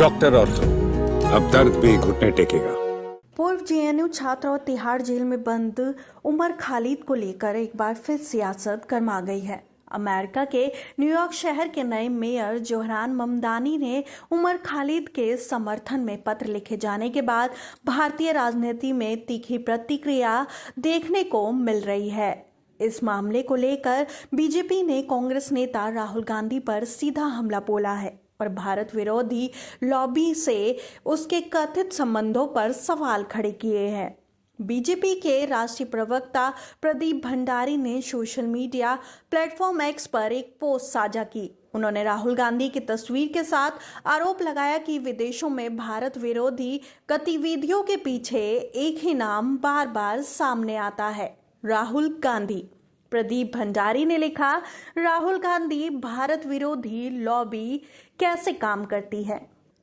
Doctor ortho, अब दर्द भी घुटने टेकेगा। पूर्व जेएनयू छात्र और तिहाड़ जेल में बंद उमर खालिद को लेकर एक बार फिर सियासत गर्मा गई है। अमेरिका के न्यूयॉर्क शहर के नए मेयर जोहरान ममदानी ने उमर खालिद के समर्थन में पत्र लिखे जाने के बाद भारतीय राजनीति में तीखी प्रतिक्रिया देखने को मिल रही है। इस मामले को लेकर बीजेपी ने कांग्रेस नेता राहुल गांधी पर सीधा हमला बोला है और भारत विरोधी लॉबी से उसके कथित संबंधों पर सवाल खड़े किए हैं। बीजेपी के राष्ट्रीय प्रवक्ता प्रदीप भंडारी ने सोशल मीडिया प्लेटफॉर्म एक्स पर एक पोस्ट साझा की। उन्होंने राहुल गांधी की तस्वीर के साथ आरोप लगाया कि विदेशों में भारत विरोधी गतिविधियों के पीछे एक ही नाम बार बार सामने आता है, राहुल गांधी। प्रदीप भंडारी ने लिखा, राहुल गांधी भारत विरोधी लॉबी कैसे काम करती है।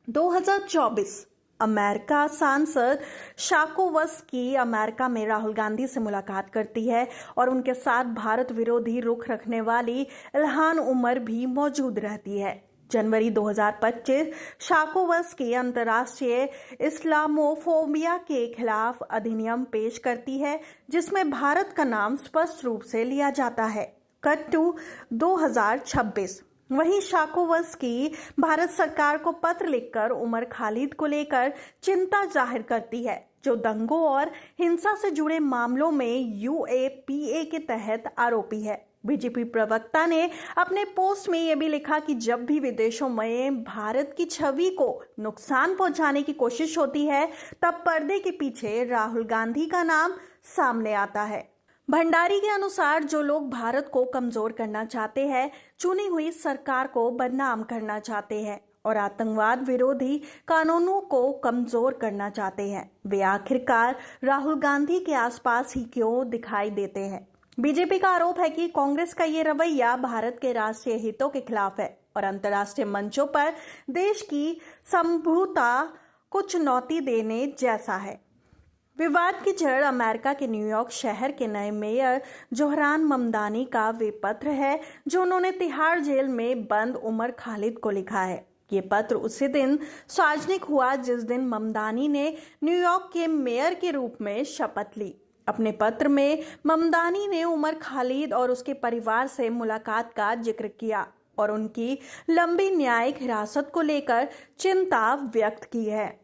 2024 अमेरिका सांसद शाकोवस्की अमेरिका में राहुल गांधी से मुलाकात करती है और उनके साथ भारत विरोधी रुख रखने वाली इल्हान उमर भी मौजूद रहती है। जनवरी 2025 शाकोवस्की अंतर्राष्ट्रीय इस्लामोफोबिया के खिलाफ अधिनियम पेश करती है, जिसमें भारत का नाम स्पष्ट रूप से लिया जाता है। कट टू 2026 वहीं शाकोवस्की भारत सरकार को पत्र लिखकर उमर खालिद को लेकर चिंता जाहिर करती है, जो दंगों और हिंसा से जुड़े मामलों में यूएपीए के तहत आरोपी है। बीजेपी प्रवक्ता ने अपने पोस्ट में यह भी लिखा कि जब भी विदेशों में भारत की छवि को नुकसान पहुंचाने की कोशिश होती है, तब पर्दे के पीछे राहुल गांधी का नाम सामने आता है। भंडारी के अनुसार जो लोग भारत को कमजोर करना चाहते हैं, चुनी हुई सरकार को बदनाम करना चाहते हैं और आतंकवाद विरोधी कानूनों को कमजोर करना चाहते हैं, वे आखिरकार राहुल गांधी के आसपास ही क्यों दिखाई देते हैं। बीजेपी का आरोप है कि कांग्रेस का ये रवैया भारत के राष्ट्रीय हितों के खिलाफ है और अंतर्राष्ट्रीय मंचों पर देश की संप्रभुता को चुनौती देने जैसा है। विवाद की जड़ अमेरिका के न्यूयॉर्क शहर के नए मेयर जोहरान ममदानी का वे पत्र है जो उन्होंने तिहाड़ जेल में बंद उमर खालिद को लिखा है। ये पत्र उसी दिन सार्वजनिक हुआ जिस दिन ममदानी ने न्यूयॉर्क के मेयर के रूप में शपथ ली। अपने पत्र में ममदानी ने उमर खालिद और उसके परिवार से मुलाकात का जिक्र किया और उनकी लंबी न्यायिक हिरासत को लेकर चिंता व्यक्त की है।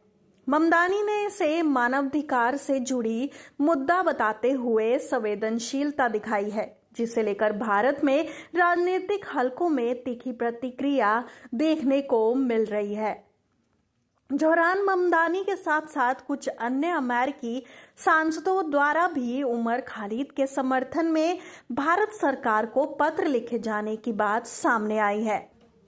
ममदानी ने इसे मानवाधिकार से जुड़ी मुद्दा बताते हुए संवेदनशीलता दिखाई है, जिसे लेकर भारत में राजनीतिक हलकों में तीखी प्रतिक्रिया देखने को मिल रही है। जोहरान ममदानी के साथ साथ कुछ अन्य अमेरिकी सांसदों द्वारा भी उमर खालिद के समर्थन में भारत सरकार को पत्र लिखे जाने की बात सामने आई है।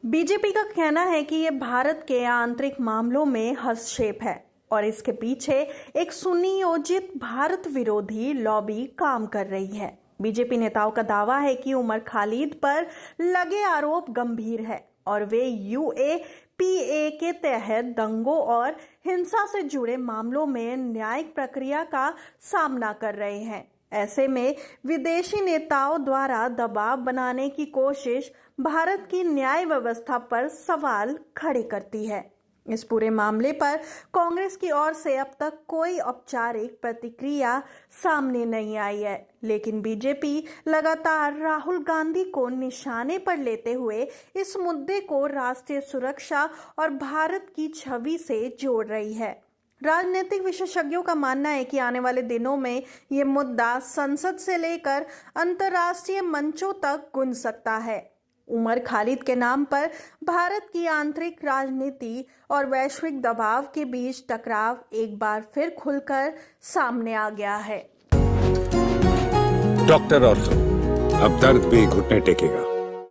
बीजेपी का कहना है कि यह भारत के आंतरिक मामलों में हस्तक्षेप है और इसके पीछे एक सुनियोजित भारत विरोधी लॉबी काम कर रही है। बीजेपी नेताओं का दावा है कि उमर खालिद पर लगे आरोप गंभीर है और वे यूएपीए के तहत दंगों और हिंसा से जुड़े मामलों में न्यायिक प्रक्रिया का सामना कर रहे हैं। ऐसे में विदेशी नेताओं द्वारा दबाव बनाने की कोशिश भारत की न्याय व्यवस्था पर सवाल खड़े करती है। इस पूरे मामले पर कांग्रेस की ओर से अब तक कोई औपचारिक प्रतिक्रिया सामने नहीं आई है, लेकिन बीजेपी लगातार राहुल गांधी को निशाने पर लेते हुए इस मुद्दे को राष्ट्रीय सुरक्षा और भारत की छवि से जोड़ रही है। राजनीतिक विशेषज्ञों का मानना है कि आने वाले दिनों में ये मुद्दा संसद से लेकर अंतर्राष्ट्रीय मंचों तक गूंज सकता है। उमर खालिद के नाम पर भारत की आंतरिक राजनीति और वैश्विक दबाव के बीच टकराव एक बार फिर खुलकर सामने आ गया है। डॉक्टर ऑर्थो, अब दर्द भी घुटने टेकेगा।